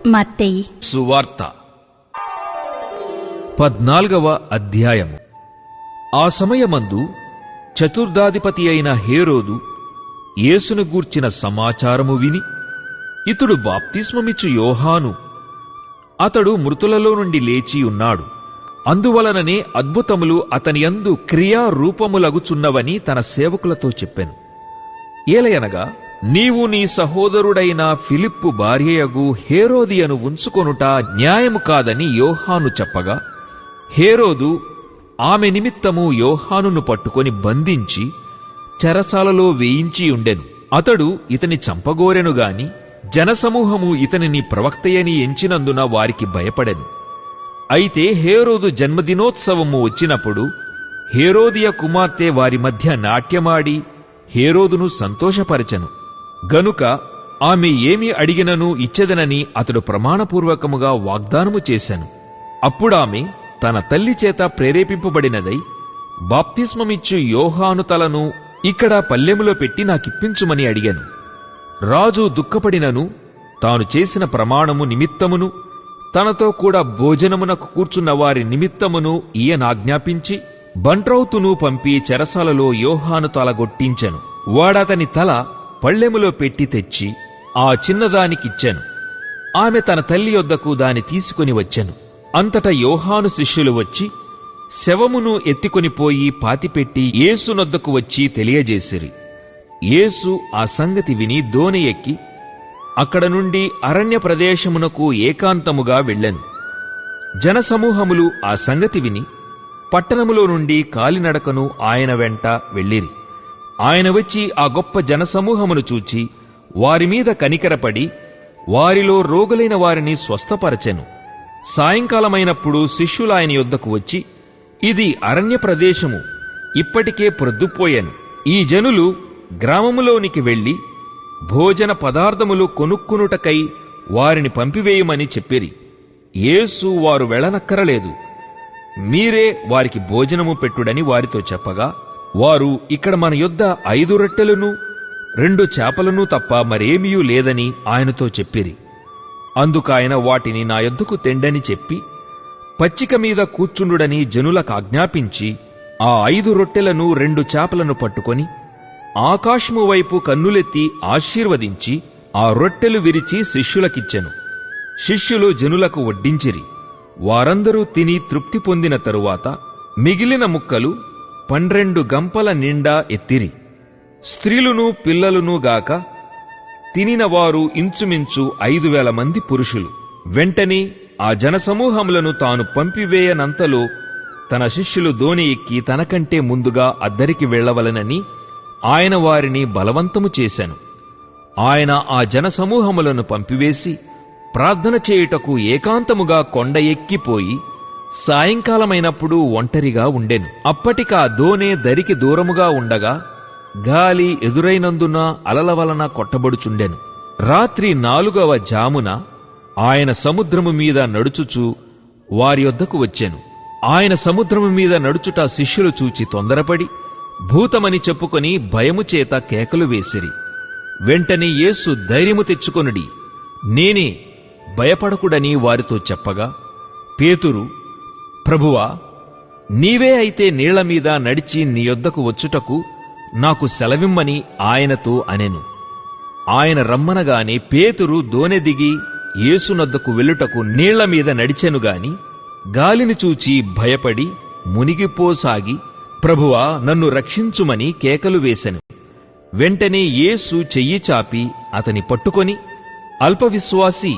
మత్తయి సువార్త 14వ అధ్యాయము. ఆ సమయమందు చతుర్దాధిపతి అయిన హేరోదు యేసును గూర్చిన సమాచారము విని, ఇతడు బాప్తిస్మమిచ్చు యోహాను, అతడు మృతులలో నుండి లేచి ఉన్నాడు, అందువలననే అద్భుతములు అతనియందు క్రియారూపములగుచున్నవని తన సేవకులతో చెప్పెను. ఏలయనగా, నీవు నీ సహోదరుడైన ఫిలిప్పు భార్యయగు హేరోదియను ఉంచుకొనుట న్యాయము కాదని యోహాను చెప్పగా, హేరోదు ఆమె నిమిత్తము యోహానును పట్టుకొని బంధించి చెరసాలలో వేయించియుండెను. అతడు ఇతని చంపగోరెనుగాని జనసమూహము ఇతనిని ప్రవక్తయని ఎంచినందున వారికి భయపడెను. అయితే హేరోదు జన్మదినోత్సవము వచ్చినప్పుడు హేరోదియ కుమార్తె వారి మధ్య నాట్యమాడి హేరోదును సంతోషపరచెను. గనుక ఆమె ఏమి అడిగినను ఇచ్చెదనని అతడు ప్రమాణపూర్వకముగా వాగ్దానము చేశాను. అప్పుడామె తన తల్లి చేత ప్రేరేపింపబడినదై, బాప్తిస్మమిచ్చు యోహాను తలను ఇక్కడ పల్లెములో పెట్టి నాకిప్పించుమని అడిగాను. రాజు దుఃఖపడినను తాను చేసిన ప్రమాణము నిమిత్తమును తనతో కూడా భోజనమునకు కూర్చున్న వారి నిమిత్తమును ఈయనాజ్ఞాపించి బంట్రౌతును పంపి చెరసాలలో యోహాను తలగొట్టించెను. వాడతని తల పళ్ళెములో పెట్టి తెచ్చి ఆ చిన్నదానికిచ్చెను. ఆమె తన తల్లి యొద్దకు దాని తీసుకుని వచ్చెను. అంతట యోహాను శిష్యులు వచ్చి శవమును ఎత్తికొనిపోయి పాతిపెట్టి యేసునొద్దకు వచ్చి తెలియజేసిరి. యేసు ఆ సంగతి విని దోణి ఎక్కి అక్కడ నుండి అరణ్య ప్రదేశమునకు ఏకాంతముగా వెళ్ళెను. జనసమూహములు ఆ సంగతి విని పట్టణములో నుండి కాలినడకను ఆయన వెంట వెళ్ళిరి. ఆయన వచ్చి ఆ గొప్ప జనసమూహమును చూచి వారిమీద కనికరపడి వారిలో రోగులైన వారిని స్వస్థపరచెను. సాయంకాలమైనప్పుడు శిష్యులాయన యొద్దకు వచ్చి, ఇది అరణ్య ప్రదేశము, ఇప్పటికే ప్రొద్దుపోయెను. ఈ జనులు గ్రామములోనికి వెళ్లి భోజన పదార్థములు కొనుక్కునుటకై వారిని పంపివేయమని చెప్పిరి. యేసు వారు వెళ్ళనక్కరలేదు, మీరే వారికి భోజనము పెట్టుడని వారితో చెప్పగా, వారు ఇక్కడ మన యొద్ద 5 రొట్టెలను 2 చేపలను తప్ప మరేమీయూ లేదని ఆయనతో చెప్పిరి. అందుకాయన వాటిని నా యొద్దకు తెండని చెప్పి పచ్చిక మీద కూర్చుండుడని జనులకాజ్ఞాపించి ఆ 5 రొట్టెలను 2 చేపలను పట్టుకొని ఆకాశము వైపు కన్నులెత్తి ఆశీర్వదించి ఆ రొట్టెలు విరిచి శిష్యులకిచ్చెను. శిష్యులు జనులకు వడ్డించిరి. వారందరూ తిని తృప్తి పొందిన తరువాత మిగిలిన ముక్కలు 12 గంపల నిండా ఎత్తిరి. స్త్రీలును పిల్లలును గాక తినిన వారు ఇంచుమించు 5,000 మంది పురుషులు. వెంటనే ఆ జనసమూహములను తాను పంపివేయనంతలో తన శిష్యులు దోణి ఎక్కి తనకంటే ముందుగా అద్దరికి వెళ్లవలనని ఆయన వారిని బలవంతము చేశాను. ఆయన ఆ జనసమూహములను పంపివేసి ప్రార్థన చేయుటకు ఏకాంతముగా కొండ ఎక్కిపోయి సాయంకాలమైనప్పుడు ఒంటరిగా ఉండెను. అప్పటికా దోణి దరికి దూరముగా ఉండగా గాలి ఎదురైనందున అలల వలన కొట్టబడుచుండెను. రాత్రి 4వ జామున ఆయన సముద్రము మీద నడుచుచు వారి యొద్దకు వచ్చెను. ఆయన సముద్రము మీద నడుచుట శిష్యులు చూచి తొందరపడి భూతమని చెప్పుకొని భయము చేత కేకలు వేసిరి. వెంటనే యేసు ధైర్యము తెచ్చుకొనుడి, నేనే, భయపడకుడని వారితో చెప్పగా, పేతురు, ప్రభువా, నీవే అయితే నీళ్లమీద నడిచి నీ యొద్దకు వచ్చుటకు నాకు సెలవిమ్మని ఆయనతో అనెను. ఆయన రమ్మనగానే పేతురు దోణి దిగి యేసునొద్దకు వెళ్ళుటకు నీళ్లమీద నడిచెనుగాని గాలిని చూచి భయపడి మునిగిపోసాగి, ప్రభువా, నన్ను రక్షించుమని కేకలు వేసెను. వెంటనే యేసు చెయ్యి చాపి అతని పట్టుకొని, అల్పవిశ్వాసి,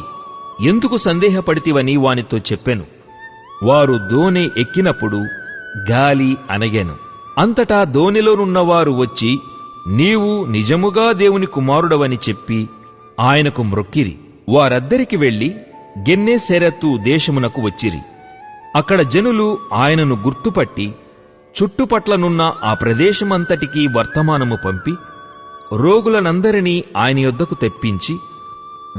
ఎందుకు సందేహపడితివని వానితో చెప్పెను. వారు దోణి ఎక్కినప్పుడు గాలి అణగెను. అంతటా దోణిలోనున్నవారు వచ్చి, నీవు నిజముగా దేవుని కుమారుడవని చెప్పి ఆయనకు మ్రొక్కిరి. వారద్దరికి వెళ్లి గెన్నేసెరతు దేశమునకు వచ్చిరి. అక్కడ జనులు ఆయనను గుర్తుపట్టి చుట్టుపట్లనున్న ఆ ప్రదేశమంతటికీ వర్తమానము పంపి రోగులనందరినీ ఆయన యొద్దకు తెప్పించి,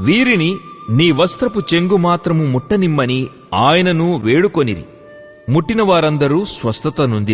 వీరిని నీ వస్త్రపు చెంగు మాత్రము ముట్టనిమ్మని ఆయనను వేడుకొనిరి. ముట్టిన వారందరూ స్వస్థత నొందిరి.